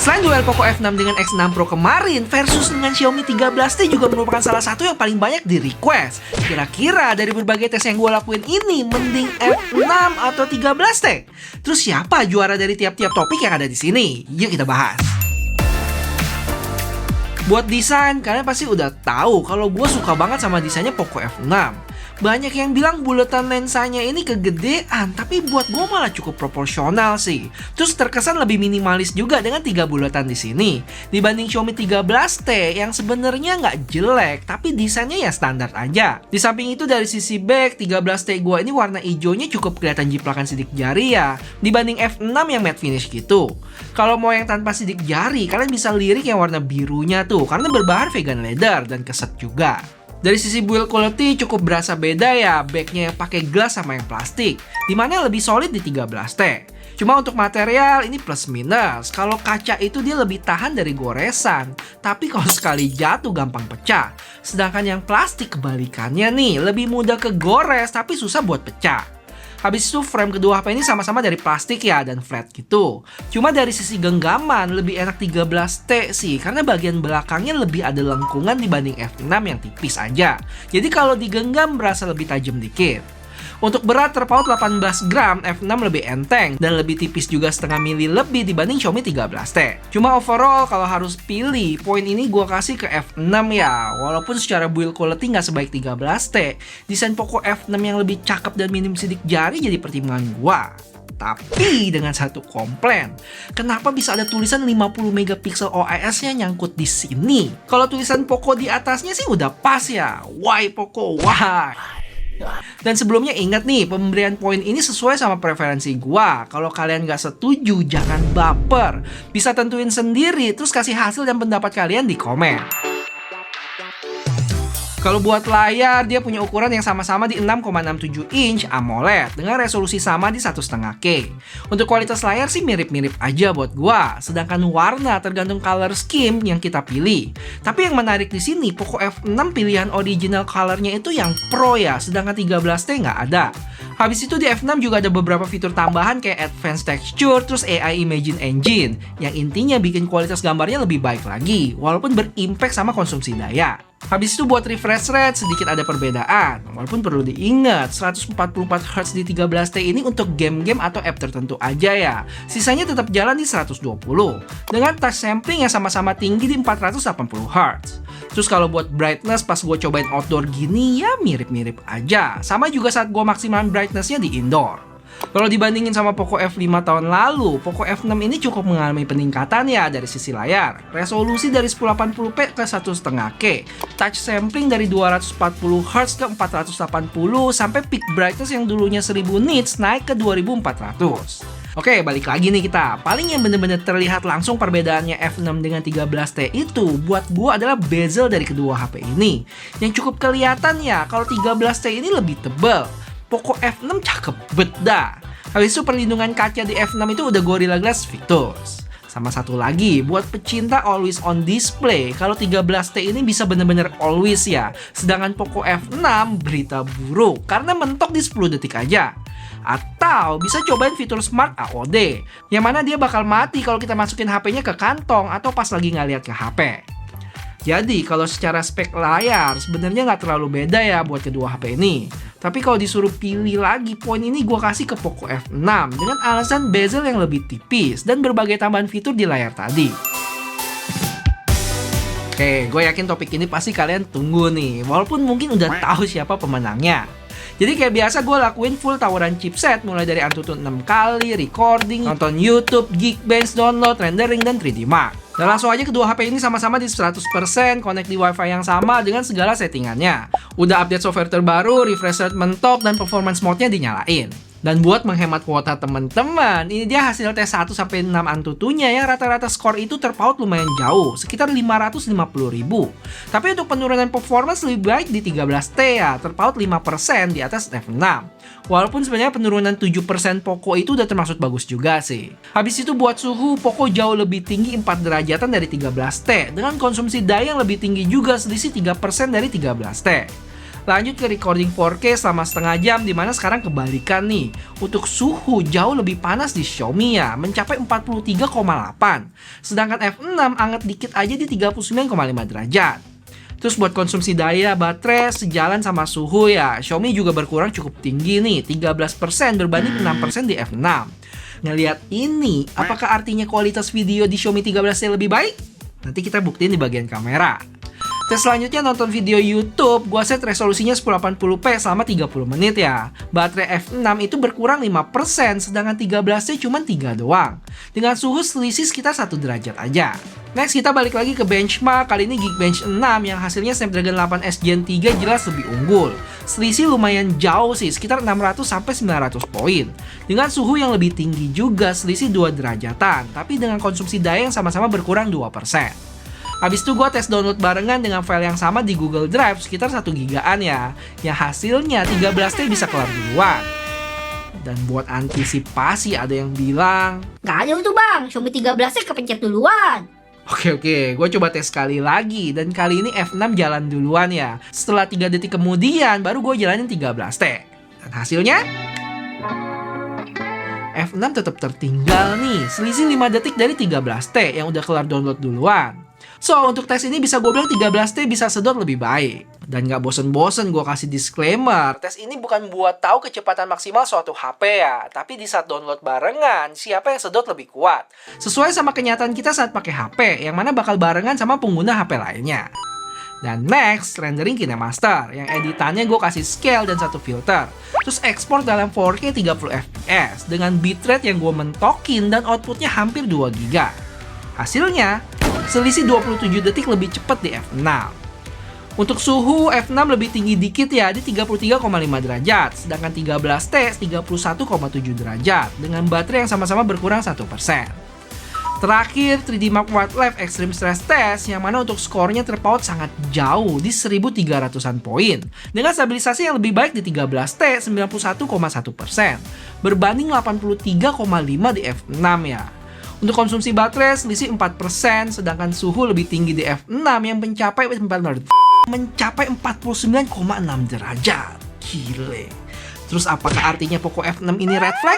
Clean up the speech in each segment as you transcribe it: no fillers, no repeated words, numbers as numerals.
Selain duel Poco F6 dengan X6 Pro kemarin, versus dengan Xiaomi 13T juga merupakan salah satu yang paling banyak di request. Kira-kira dari berbagai tes yang gue lakuin ini, mending F6 atau 13T? Terus siapa juara dari tiap-tiap topik yang ada di sini? Yuk kita bahas. Buat desain, kalian pasti udah tahu kalau gue suka banget sama desainnya Poco F6. Banyak yang bilang buletan lensanya ini kegedean, tapi buat gue malah cukup proporsional sih. Terus terkesan lebih minimalis juga dengan 3 bulatan di sini dibanding Xiaomi 13T yang sebenarnya nggak jelek, tapi desainnya ya standar aja. Di samping itu dari sisi back, 13T gue ini warna hijaunya cukup kelihatan jiplakan sidik jari ya, dibanding F6 yang matte finish gitu. Kalau mau yang tanpa sidik jari, kalian bisa lirik yang warna birunya tuh, karena berbahan vegan leather dan keset juga. Dari sisi build quality cukup berasa beda ya, backnya yang pakai glass sama yang plastik, dimana lebih solid di 13T. Cuma untuk material ini plus minus, kalau kaca itu dia lebih tahan dari goresan, tapi kalau sekali jatuh gampang pecah. Sedangkan yang plastik kebalikannya nih, lebih mudah kegores tapi susah buat pecah. Habis itu frame kedua HP ini sama-sama dari plastik ya dan flat gitu. Cuma dari sisi genggaman lebih enak 13T sih, karena bagian belakangnya lebih ada lengkungan dibanding F6 yang tipis aja. Jadi kalau digenggam berasa lebih tajam dikit. Untuk berat terpaut 18 gram, F6 lebih enteng dan lebih tipis juga setengah mili lebih dibanding Xiaomi 13T. Cuma overall kalau harus pilih, poin ini gue kasih ke F6 ya. Walaupun secara build quality nggak sebaik 13T, desain Poco F6 yang lebih cakep dan minim sidik jari jadi pertimbangan gue. Tapi dengan satu komplain, kenapa bisa ada tulisan 50 megapiksel OIS-nya nyangkut di sini? Kalau tulisan Poco di atasnya sih udah pas ya. Why Poco? Why? Dan sebelumnya ingat nih, pemberian poin ini sesuai sama preferensi gua. Kalau kalian gak setuju, jangan baper. Bisa tentuin sendiri, terus kasih hasil dan pendapat kalian di komen. Kalau buat layar, dia punya ukuran yang sama-sama di 6,67 inch AMOLED dengan resolusi sama di 1,5K. Untuk kualitas layar sih mirip-mirip aja buat gua, sedangkan warna tergantung color scheme yang kita pilih. Tapi yang menarik di sini, Poco F6 pilihan original colornya itu yang Pro ya, sedangkan 13T nggak ada. Habis itu di F6 juga ada beberapa fitur tambahan kayak Advanced Texture, terus AI Imagine Engine, yang intinya bikin kualitas gambarnya lebih baik lagi, walaupun berimpact sama konsumsi daya. Habis itu buat refresh rate sedikit ada perbedaan, walaupun perlu diingat 144Hz di 13T ini untuk game-game atau app tertentu aja ya. Sisanya tetap jalan di 120 dengan touch sampling yang sama-sama tinggi di 480Hz. Terus kalau buat brightness pas gue cobain outdoor gini ya mirip-mirip aja. Sama juga saat gue maksimalin brightness-nya di indoor. Kalau dibandingin sama Poco F5 tahun lalu, Poco F6 ini cukup mengalami peningkatan ya dari sisi layar. Resolusi dari 1080p ke 1,5K, touch sampling dari 240Hz ke 480 sampai peak brightness yang dulunya 1000 nits naik ke 2400. Oke, balik lagi nih kita. Paling yang bener-bener terlihat langsung perbedaannya F6 dengan 13T itu buat gua adalah bezel dari kedua HP ini. Yang cukup kelihatan ya kalau 13T ini lebih tebal. Poco F6 cakep bet dah. Habis itu perlindungan kaca di F6 itu udah Gorilla Glass Victus. Sama satu lagi, buat pecinta always on display, kalau 13T ini bisa bener-bener always ya. Sedangkan Poco F6 berita buruk karena mentok di 10 detik aja. Atau bisa cobain fitur Smart AOD, yang mana dia bakal mati kalau kita masukin HP-nya ke kantong atau pas lagi ngeliat ke HP. Jadi kalau secara spek layar sebenarnya nggak terlalu beda ya buat kedua HP ini. Tapi kalau disuruh pilih lagi, poin ini gue kasih ke Poco F6 dengan alasan bezel yang lebih tipis dan berbagai tambahan fitur di layar tadi. Oke, gue yakin topik ini pasti kalian tunggu nih, walaupun mungkin udah tahu siapa pemenangnya. Jadi kayak biasa gue lakuin full tawaran chipset mulai dari Antutu 6 kali, recording, nonton YouTube, Geekbench, download, rendering, dan 3D Mark. Dan langsung aja kedua HP ini sama-sama di 100% connect di WiFi yang sama dengan segala settingannya. Udah update software terbaru, refresh rate mentok, dan performance mode-nya dinyalain. Dan buat menghemat kuota teman-teman, ini dia hasil tes 1-6 Antutunya yang rata-rata skor itu terpaut lumayan jauh, sekitar 550.000. Tapi untuk penurunan performance lebih baik di 13T ya, terpaut 5% di atas F6. Walaupun sebenarnya penurunan 7% Poco itu udah termasuk bagus juga sih. Habis itu buat suhu, Poco jauh lebih tinggi 4 derajatan dari 13T, dengan konsumsi daya yang lebih tinggi juga selisih 3% dari 13T. Lanjut ke recording 4K selama setengah jam, dimana sekarang kebalikan nih. Untuk suhu jauh lebih panas di Xiaomi ya, mencapai 43,8. Sedangkan F6 anget dikit aja di 39,5 derajat. Terus buat konsumsi daya baterai sejalan sama suhu ya, Xiaomi juga berkurang cukup tinggi nih, 13% berbanding 6% di F6. Ngelihat ini, apakah artinya kualitas video di Xiaomi 13T lebih baik? Nanti kita buktiin di bagian kamera. Tes selanjutnya nonton video YouTube, gua set resolusinya 1080p selama 30 menit ya. Baterai F6 itu berkurang 5%, sedangkan 13C cuma 3 doang. Dengan suhu selisih sekitar 1 derajat aja. Next kita balik lagi ke benchmark, kali ini Geekbench 6 yang hasilnya Snapdragon 8S Gen 3 jelas lebih unggul. Selisih lumayan jauh sih, sekitar 600-900 poin. Dengan suhu yang lebih tinggi juga, selisih 2 derajatan, tapi dengan konsumsi daya yang sama-sama berkurang 2%. Habis itu gue tes download barengan dengan file yang sama di Google Drive sekitar 1 gigaan ya. Yang hasilnya 13T bisa kelar duluan. Dan buat antisipasi ada yang bilang, Nggak ada tuh bang, Xiaomi 13 kepencet duluan. Oke, gue coba tes sekali lagi. Dan kali ini F6 jalan duluan ya. Setelah 3 detik kemudian baru gue jalanin 13T. Dan hasilnya F6 tetap tertinggal nih. Selisih 5 detik dari 13T yang udah kelar download duluan. So, untuk tes ini bisa gue bilang 13T bisa sedot lebih baik. Dan gak bosen-bosen gue kasih disclaimer, tes ini bukan buat tahu kecepatan maksimal suatu HP ya, tapi di saat download barengan, siapa yang sedot lebih kuat. Sesuai sama kenyataan kita saat pakai HP, yang mana bakal barengan sama pengguna HP lainnya. Dan next, rendering KineMaster, yang editannya gue kasih scale dan 1 filter. Terus ekspor dalam 4K 30fps, dengan bitrate yang gue mentokin dan outputnya hampir 2 GB. Hasilnya, selisih 27 detik lebih cepat di F6. Untuk suhu, F6 lebih tinggi dikit ya, di 33,5 derajat, sedangkan 13T 31,7 derajat, dengan baterai yang sama-sama berkurang 1%. Terakhir, 3D Mark Wildlife Extreme Stress Test, yang mana untuk skornya terpaut sangat jauh di 1300-an poin, dengan stabilisasi yang lebih baik di 13T 91,1%, berbanding 83,5 di F6 ya. Untuk konsumsi baterai selisih 4%, sedangkan suhu lebih tinggi di F6 yang mencapai 49,6 derajat. Gile. Terus apakah artinya Poco F6 ini red flag?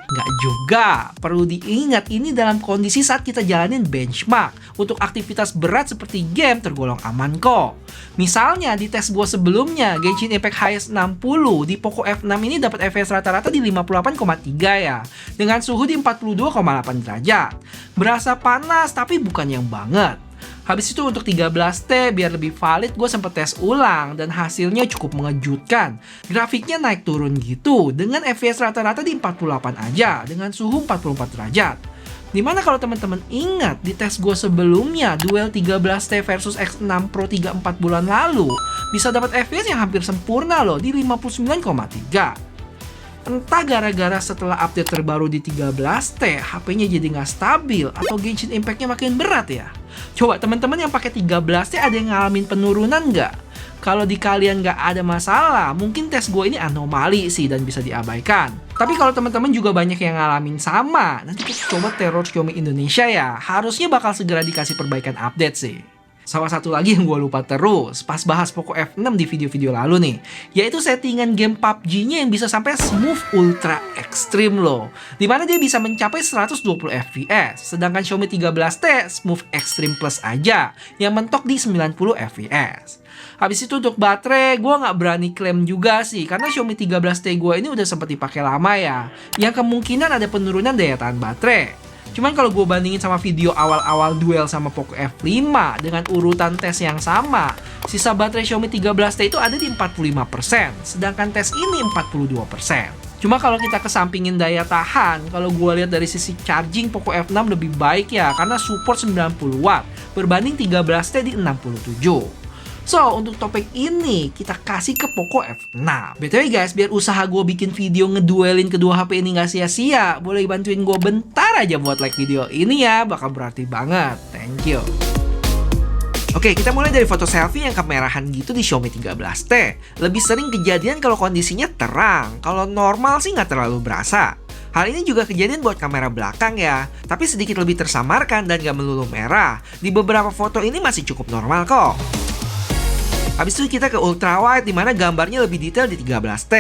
Nggak juga. Perlu diingat ini dalam kondisi saat kita jalanin benchmark. Untuk aktivitas berat seperti game tergolong aman kok. Misalnya di tes gua sebelumnya, Genshin Impact HS60 di Poco F6 ini dapat FPS rata-rata di 58,3 ya. Dengan suhu di 42,8 derajat. Berasa panas tapi bukan yang banget. Habis itu untuk 13T biar lebih valid gue sempet tes ulang dan hasilnya cukup mengejutkan. Grafiknya naik turun gitu dengan FPS rata-rata di 48 aja dengan suhu 44 derajat. Dimana kalau teman-teman ingat di tes gue sebelumnya duel 13T versus X6 Pro 3-4 bulan lalu bisa dapat FPS yang hampir sempurna loh di 59,3. Entah gara-gara setelah update terbaru di 13T, HP-nya jadi nggak stabil atau Genshin Impact-nya makin berat ya? Coba teman-teman yang pakai 13T ada yang ngalamin penurunan nggak? Kalau di kalian nggak ada masalah, mungkin tes gue ini anomali sih dan bisa diabaikan. Tapi kalau teman-teman juga banyak yang ngalamin sama, nanti kita coba teror Xiaomi Indonesia ya. Harusnya bakal segera dikasih perbaikan update sih. Salah satu lagi yang gue lupa terus pas bahas Poco F6 di video-video lalu nih, yaitu settingan game PUBG-nya yang bisa sampai smooth ultra extreme loh, dimana dia bisa mencapai 120 fps, sedangkan Xiaomi 13T smooth extreme plus aja yang mentok di 90 fps. Habis itu untuk baterai, gue nggak berani klaim juga sih, karena Xiaomi 13T gue ini udah sempat dipakai lama ya, yang kemungkinan ada penurunan daya tahan baterai. Cuman kalau gue bandingin sama video awal-awal duel sama Poco F5 dengan urutan tes yang sama, sisa baterai Xiaomi 13T itu ada di 45%, sedangkan tes ini 42%. Cuma kalau kita kesampingin daya tahan, kalau gue lihat dari sisi charging Poco F6 lebih baik ya, karena support 90 watt, berbanding 13T di 67. So, untuk topik ini kita kasih ke Poco F6. BTW guys, biar usaha gue bikin video ngeduelin kedua HP ini gak sia-sia, boleh bantuin gue bentar aja buat like video ini ya, bakal berarti banget. Thank you. Oke, kita mulai dari foto selfie yang kemerahan gitu di Xiaomi 13T. Lebih sering kejadian kalau kondisinya terang, kalau normal sih nggak terlalu berasa. Hal ini juga kejadian buat kamera belakang ya, tapi sedikit lebih tersamarkan dan gak melulu merah. Di beberapa foto ini masih cukup normal kok. Habis itu kita ke ultrawide di mana gambarnya lebih detail di 13T.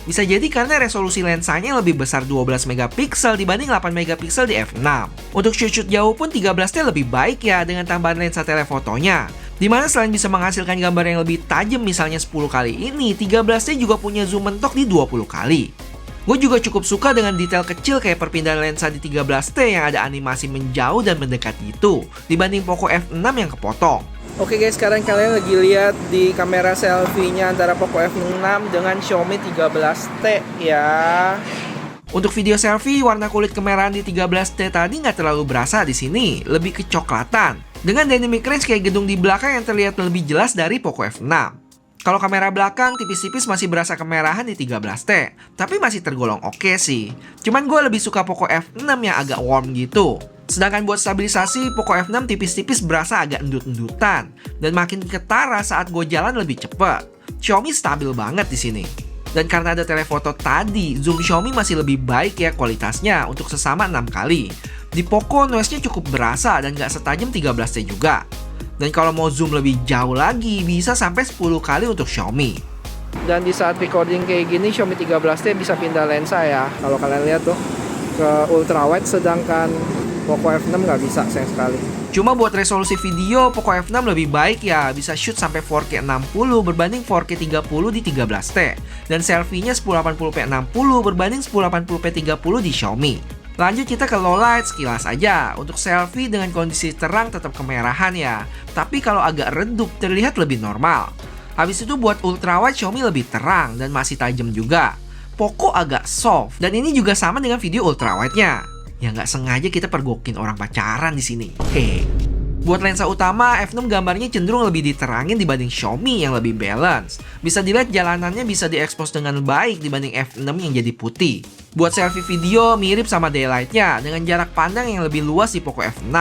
Bisa jadi karena resolusi lensanya lebih besar 12 megapiksel dibanding 8 megapiksel di f6. Untuk shoot jauh pun 13T lebih baik ya dengan tambahan lensa telefotonya. Dimana selain bisa menghasilkan gambar yang lebih tajam misalnya 10 kali ini, 13T juga punya zoom mentok di 20 kali. Gue juga cukup suka dengan detail kecil kayak perpindahan lensa di 13T yang ada animasi menjauh dan mendekat gitu, dibanding Poco F6 yang kepotong. Oke guys, sekarang kalian lagi lihat di kamera selfie-nya antara Poco F6 dengan Xiaomi 13T ya. Untuk video selfie, warna kulit kemerahan di 13T tadi nggak terlalu berasa di sini, lebih kecoklatan. Dengan dynamic range kayak gedung di belakang yang terlihat lebih jelas dari Poco F6. Kalau kamera belakang tipis-tipis masih berasa kemerahan di 13T, tapi masih tergolong oke sih. Cuman gue lebih suka Poco F6 yang agak warm gitu. Sedangkan buat stabilisasi, Poco F6 tipis-tipis berasa agak endut-endutan dan makin ketara saat gue jalan lebih cepet. Xiaomi stabil banget di sini. Dan karena ada telefoto tadi, zoom Xiaomi masih lebih baik ya kualitasnya untuk sesama 6 kali. Di Poco noise-nya cukup berasa dan gak setajam 13T juga. Dan kalau mau zoom lebih jauh lagi, bisa sampai 10 kali untuk Xiaomi. Dan di saat recording kayak gini, Xiaomi 13T bisa pindah lensa ya. Kalau kalian lihat tuh, ke ultrawide, sedangkan Poco F6 nggak bisa sayang sekali. Cuma buat resolusi video, Poco F6 lebih baik ya, bisa shoot sampai 4K 60 berbanding 4K 30 di 13T. Dan selfie-nya 1080p 60 berbanding 1080p 30 di Xiaomi. Lanjut kita ke low light, sekilas aja. Untuk selfie dengan kondisi terang tetap kemerahan ya, tapi kalau agak redup terlihat lebih normal. Habis itu buat ultrawide Xiaomi lebih terang dan masih tajam juga. Poco agak soft, dan ini juga sama dengan video ultrawide-nya. Ya nggak sengaja kita pergokin orang pacaran di sini. Hehe. Buat lensa utama, F6 gambarnya cenderung lebih diterangin dibanding Xiaomi yang lebih balance. Bisa dilihat jalanannya bisa diekspos dengan baik dibanding F6 yang jadi putih. Buat selfie video mirip sama daylight-nya dengan jarak pandang yang lebih luas di Poco F6.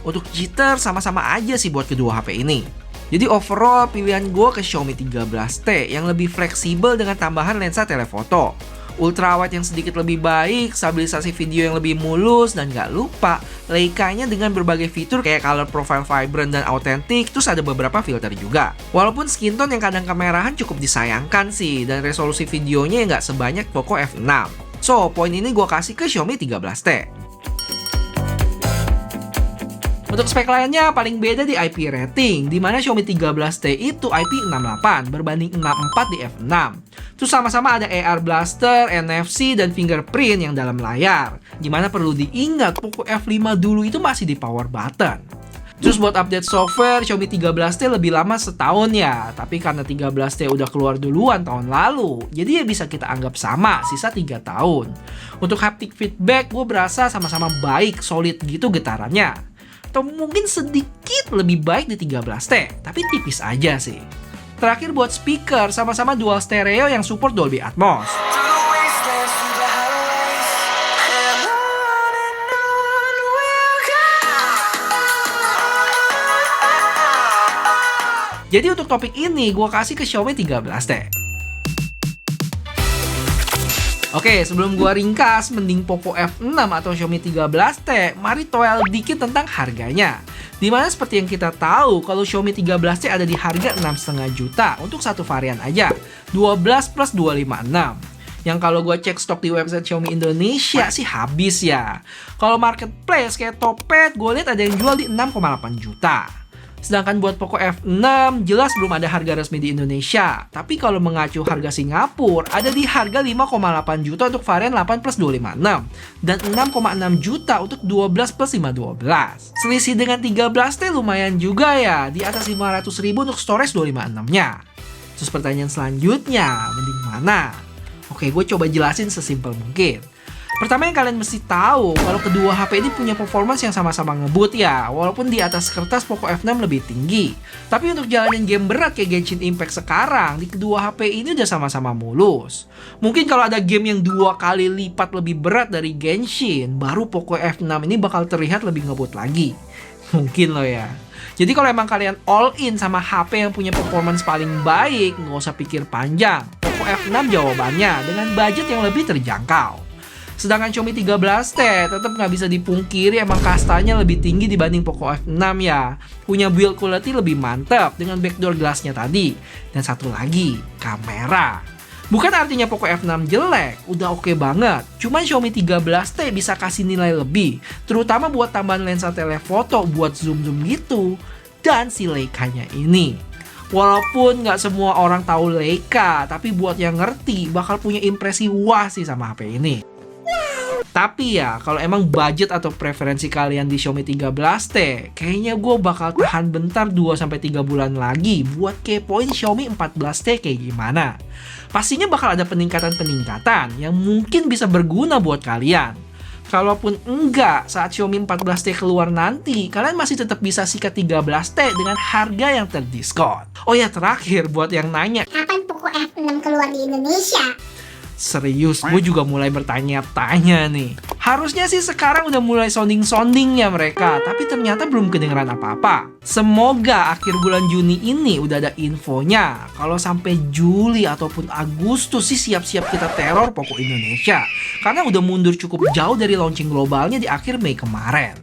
Untuk jitter sama-sama aja sih buat kedua HP ini. Jadi overall pilihan gue ke Xiaomi 13T yang lebih fleksibel dengan tambahan lensa telefoto. Ultrawide yang sedikit lebih baik, stabilisasi video yang lebih mulus, dan gak lupa Leica-nya dengan berbagai fitur kayak color profile vibrant dan authentic, terus ada beberapa filter juga. Walaupun skin tone yang kadang kemerahan cukup disayangkan sih, dan resolusi videonya yang gak sebanyak Poco F6. So, poin ini gue kasih ke Xiaomi 13T. Untuk spek lainnya paling beda di IP rating, di mana Xiaomi 13T itu IP68 berbanding 64 di F6. Terus sama-sama ada AR Blaster, NFC, dan fingerprint yang dalam layar. Dimana perlu diingat, Poco F5 dulu itu masih di power button. Terus buat update software, Xiaomi 13T lebih lama setahun ya. Tapi karena 13T udah keluar duluan tahun lalu, jadi ya bisa kita anggap sama, sisa 3 tahun. Untuk haptic feedback, gue berasa sama-sama baik, solid gitu getarannya. Atau mungkin sedikit lebih baik di 13T, tapi tipis aja sih. Terakhir buat speaker, sama-sama dual stereo yang support Dolby Atmos. Jadi untuk topik ini, gue kasih ke Xiaomi 13T. Oke, sebelum gua ringkas, mending Poco F6 atau Xiaomi 13T, mari toel dikit tentang harganya. Dimana seperti yang kita tahu, kalau Xiaomi 13T ada di harga 6,5 juta untuk satu varian aja, 12 plus 256. Yang kalau gue cek stok di website Xiaomi Indonesia sih habis ya. Kalau marketplace kayak Topet, gue lihat ada yang jual di 6,8 juta. Sedangkan buat Poco F6 jelas belum ada harga resmi di Indonesia. Tapi kalau mengacu harga Singapura ada di harga 5,8 juta untuk varian 8 plus 256 dan 6,6 juta untuk 12 plus 512. Selisih dengan 13T lumayan juga ya, di atas 500 ribu untuk storage 256-nya. Terus pertanyaan selanjutnya, mending mana? Oke, gue coba jelasin sesimpel mungkin. Pertama yang kalian mesti tahu, kalau kedua HP ini punya performance yang sama-sama ngebut ya, walaupun di atas kertas Poco F6 lebih tinggi. Tapi untuk jalanin game berat kayak Genshin Impact sekarang, di kedua HP ini udah sama-sama mulus. Mungkin kalau ada game yang 2 kali lipat lebih berat dari Genshin, baru Poco F6 ini bakal terlihat lebih ngebut lagi. Mungkin loh ya. Jadi kalau emang kalian all in sama HP yang punya performance paling baik, nggak usah pikir panjang. Poco F6 jawabannya dengan budget yang lebih terjangkau. Sedangkan Xiaomi 13T tetap nggak bisa dipungkiri emang kastanya lebih tinggi dibanding Poco F6 ya. Punya build quality lebih mantap dengan backdoor glassnya tadi. Dan satu lagi, kamera. Bukan artinya Poco F6 jelek, udah oke banget. Cuman Xiaomi 13T bisa kasih nilai lebih, terutama buat tambahan lensa telefoto buat zoom-zoom gitu. Dan si Leica-nya ini. Walaupun nggak semua orang tahu Leica, tapi buat yang ngerti bakal punya impresi wah sih sama HP ini. Tapi ya, kalau emang budget atau preferensi kalian di Xiaomi 13T, kayaknya gue bakal tahan bentar 2-3 bulan lagi buat kepoin Xiaomi 14T kayak gimana. Pastinya bakal ada peningkatan-peningkatan yang mungkin bisa berguna buat kalian. Kalaupun enggak, saat Xiaomi 14T keluar nanti, kalian masih tetap bisa sikat 13T dengan harga yang terdiskon. Oh ya, terakhir buat yang nanya, Kapan Poco F6 keluar di Indonesia? serius, gue juga mulai bertanya-tanya nih. Harusnya sih sekarang udah mulai sounding-soundingnya mereka, tapi ternyata belum kedengeran apa-apa. Semoga akhir bulan Juni ini udah ada infonya. Kalau sampai Juli ataupun Agustus sih siap-siap kita teror Poco Indonesia. Karena udah mundur cukup jauh dari launching globalnya di akhir Mei kemarin.